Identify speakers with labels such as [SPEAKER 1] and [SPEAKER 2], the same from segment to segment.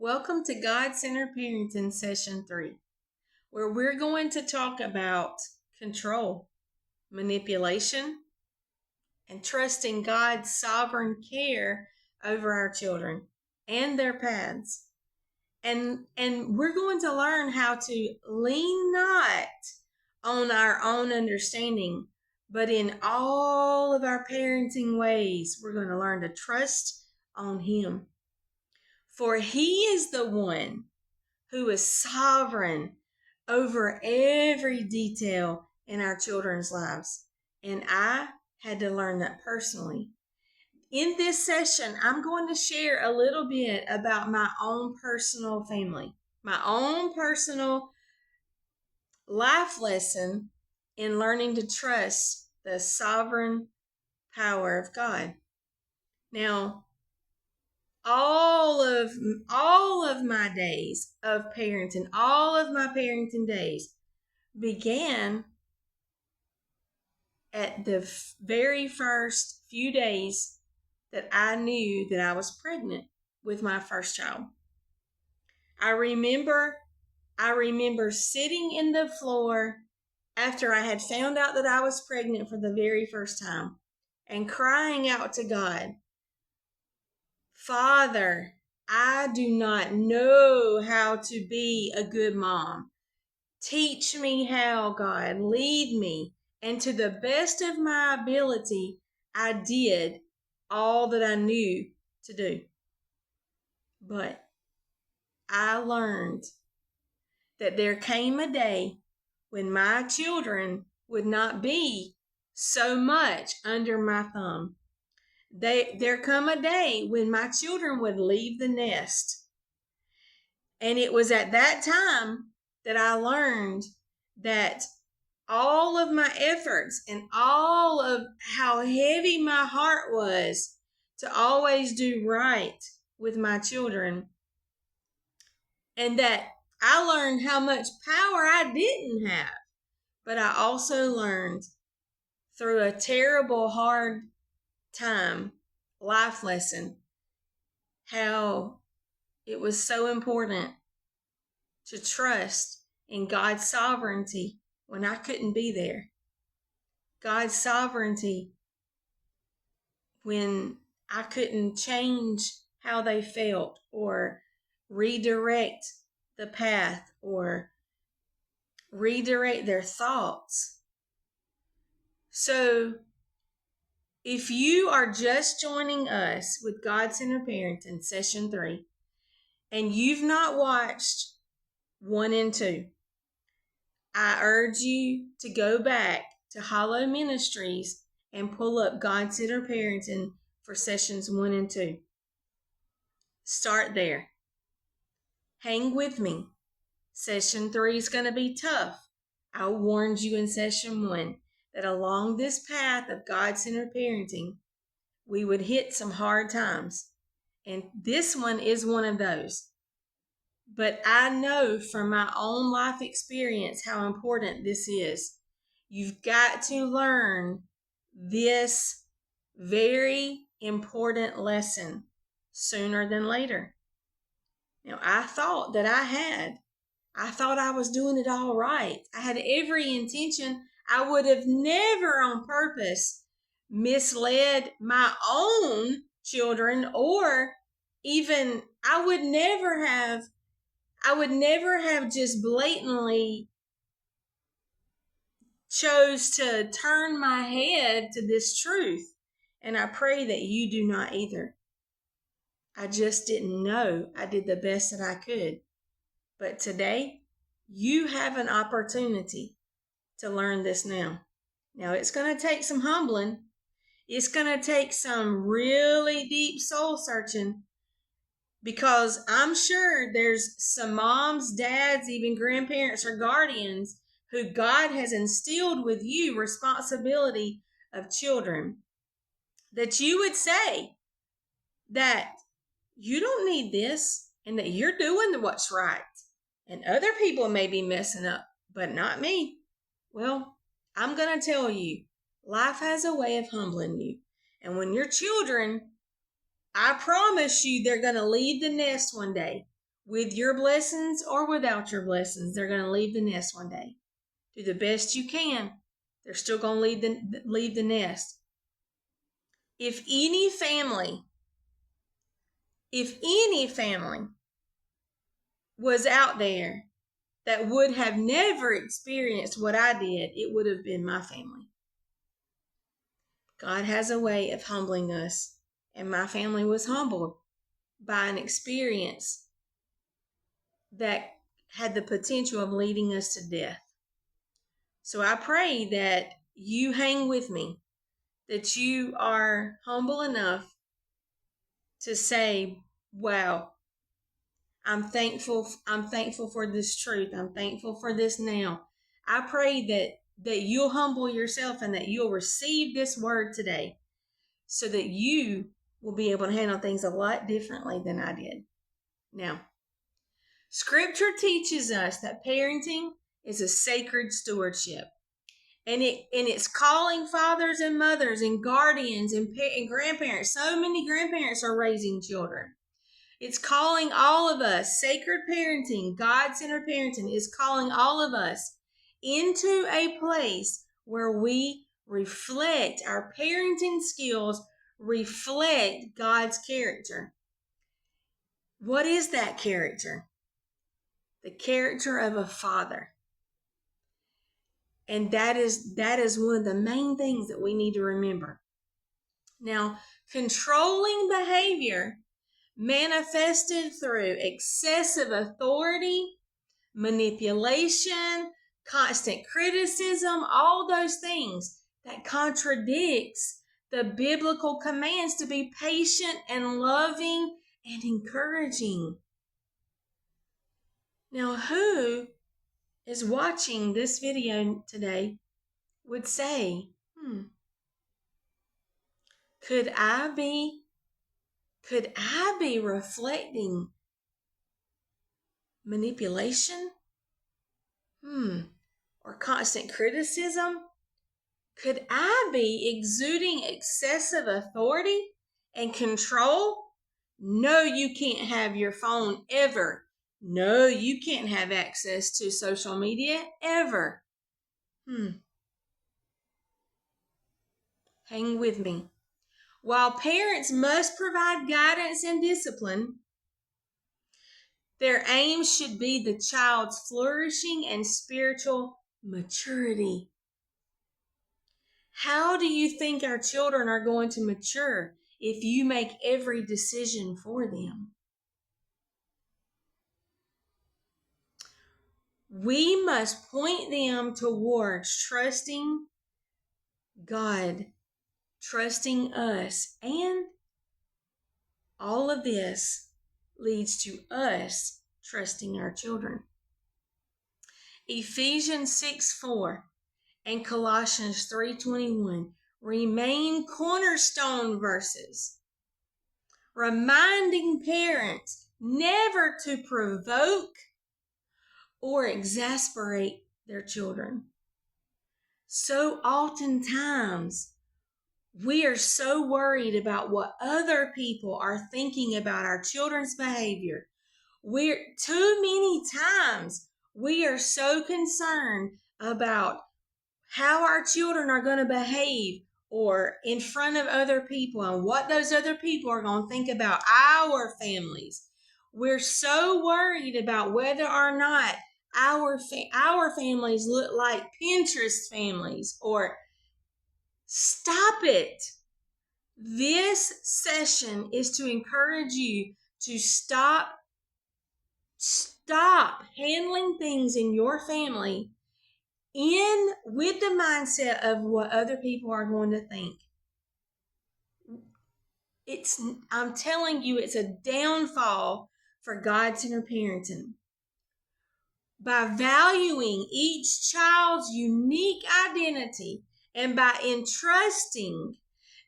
[SPEAKER 1] Welcome to God Centered Parenting Session 3, where we're going to talk about control, manipulation, and trusting God's sovereign care over our children and their paths. And we're going to learn how to lean not on our own understanding, but in all of our parenting ways, we're going to learn to trust on Him. For He is the one who is sovereign over every detail in our children's lives. And I had to learn that personally. In this session, I'm going to share a little bit about my own personal family, my own personal life lesson in learning to trust the sovereign power of God. Now, all of my days of parenting, all of my parenting days began at the very first few days that I knew that I was pregnant with my first child. I remember sitting in the floor after I had found out that I was pregnant for the very first time and crying out to God, Father, I do not know how to be a good mom. Teach me how, God. Lead me. And to the best of my ability, I did all that I knew to do. But I learned that there came a day when my children would not be so much under my thumb. There come a day when my children would leave the nest. And it was at that time that I learned that all of my efforts and all of how heavy my heart was to always do right with my children, and that I learned how much power I didn't have. But I also learned through a terrible, hard time, life lesson, how it was so important to trust in God's sovereignty when I couldn't be there. God's sovereignty when I couldn't change how they felt or redirect the path or redirect their thoughts. So, if you are just joining us with God-Centered Parenting Session 3, and you've not watched 1 and 2, I urge you to go back to Hollow Ministries and pull up God-Centered Parenting for Sessions 1 and 2. Start there. Hang with me. Session 3 is going to be tough. I warned you in Session 1 that along this path of God-centered parenting, we would hit some hard times. And this one is one of those. But I know from my own life experience how important this is. You've got to learn this very important lesson sooner than later. Now, I thought I was doing it all right. I had every intention. I would have never on purpose misled my own children, or even I would never have just blatantly chose to turn my head to this truth. And I pray that you do not either. I just didn't know. I did the best that I could. But today, you have an opportunity to learn this now. Now, it's going to take some humbling. It's going to take some really deep soul searching, because I'm sure there's some moms, dads, even grandparents or guardians who God has instilled with you responsibility of children, that you would say that you don't need this and that you're doing what's right. And other people may be messing up, but not me. Well, I'm going to tell you, life has a way of humbling you. And when your children, I promise you, they're going to leave the nest one day. With your blessings or without your blessings, they're going to leave the nest one day. Do the best you can. They're still going to leave the nest. If any family was out there that would have never experienced what I did, it would have been my family. God has a way of humbling us, and my family was humbled by an experience that had the potential of leading us to death. So I pray that you hang with me, that you are humble enough to say, wow, I'm thankful for this truth. I'm thankful for this now. I pray that you'll humble yourself and that you'll receive this word today so that you will be able to handle things a lot differently than I did. Now, Scripture teaches us that parenting is a sacred stewardship. And it's calling fathers and mothers and guardians and grandparents. So many grandparents are raising children. It's calling all of us. Sacred parenting, God-centered parenting is calling all of us into a place where we reflect our parenting skills, reflect God's character. What is that character? The character of a father. And that is one of the main things that we need to remember. Now, controlling behavior manifested through excessive authority, manipulation, constant criticism, all those things that contradicts the biblical commands to be patient and loving and encouraging. Now, who is watching this video today would say, could I be reflecting manipulation? Or constant criticism? Could I be exuding excessive authority and control? No, you can't have your phone ever. No, you can't have access to social media ever. Hang with me. While parents must provide guidance and discipline, their aim should be the child's flourishing and spiritual maturity. How do you think our children are going to mature if you make every decision for them? We must point them towards trusting God, trusting us, and all of this leads to us trusting our children. Ephesians 6:4 and Colossians 3:21 remain cornerstone verses, reminding parents never to provoke or exasperate their children. So oftentimes, we are so worried about what other people are thinking about our children's behavior. Too many times, we are so concerned about how our children are going to behave or in front of other people and what those other people are going to think about our families. We're so worried about whether or not our families look like Pinterest families or stop it. This session is to encourage you to stop handling things in your family with the mindset of what other people are going to think. I'm telling you, it's a downfall for God-centered parenting. By valuing each child's unique identity and by entrusting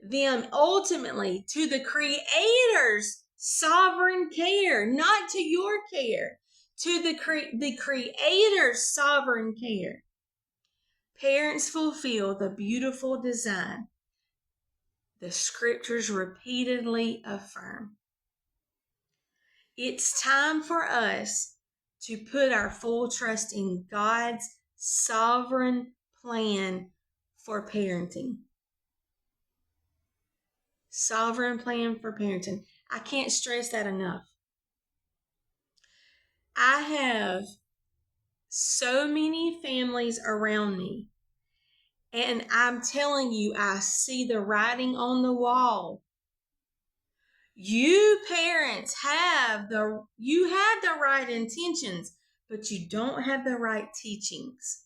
[SPEAKER 1] them ultimately to the Creator's sovereign care, not to your care, to the Creator's sovereign care, parents fulfill the beautiful design the Scriptures repeatedly affirm. It's time for us to put our full trust in God's sovereign plan for parenting. Sovereign plan for parenting. I can't stress that enough. I have so many families around me, and I'm telling you, I see the writing on the wall. You parents have the right intentions, but you don't have the right teachings.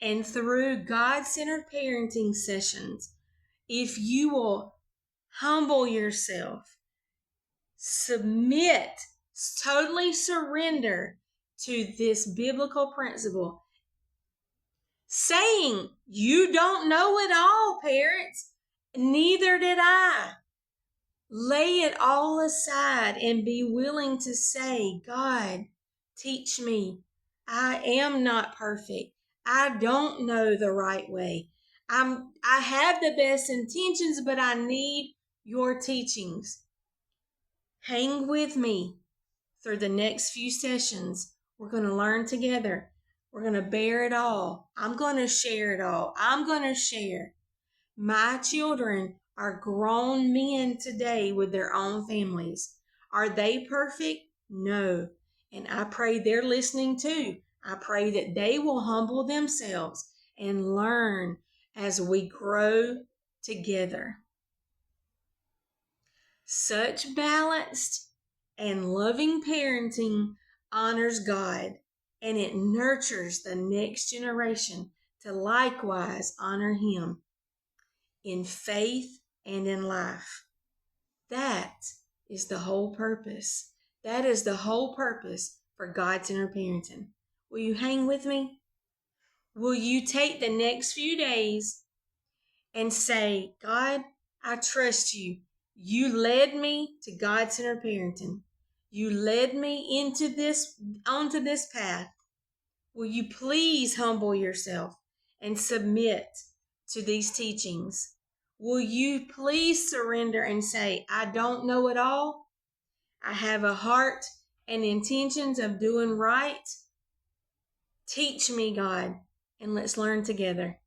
[SPEAKER 1] And through God-centered parenting sessions, if you will humble yourself, submit, totally surrender to this biblical principle, saying, you don't know it all, parents, neither did I. Lay it all aside and be willing to say, God, teach me. I am not perfect. I don't know the right way. I have the best intentions, but I need your teachings. Hang with me through the next few sessions. We're going to learn together. We're going to bear it all. I'm going to share it all. I'm going to share. My children are grown men today with their own families. Are they perfect? No. And I pray they're listening too. I pray that they will humble themselves and learn as we grow together. Such balanced and loving parenting honors God, and it nurtures the next generation to likewise honor Him in faith and in life. That is the whole purpose. That is the whole purpose for God-centered parenting. Will you hang with me? Will you take the next few days and say, God, I trust you. You led me to God-centered parenting. You led me onto this path. Will you please humble yourself and submit to these teachings? Will you please surrender and say, I don't know it all. I have a heart and intentions of doing right. Teach me, God, and let's learn together.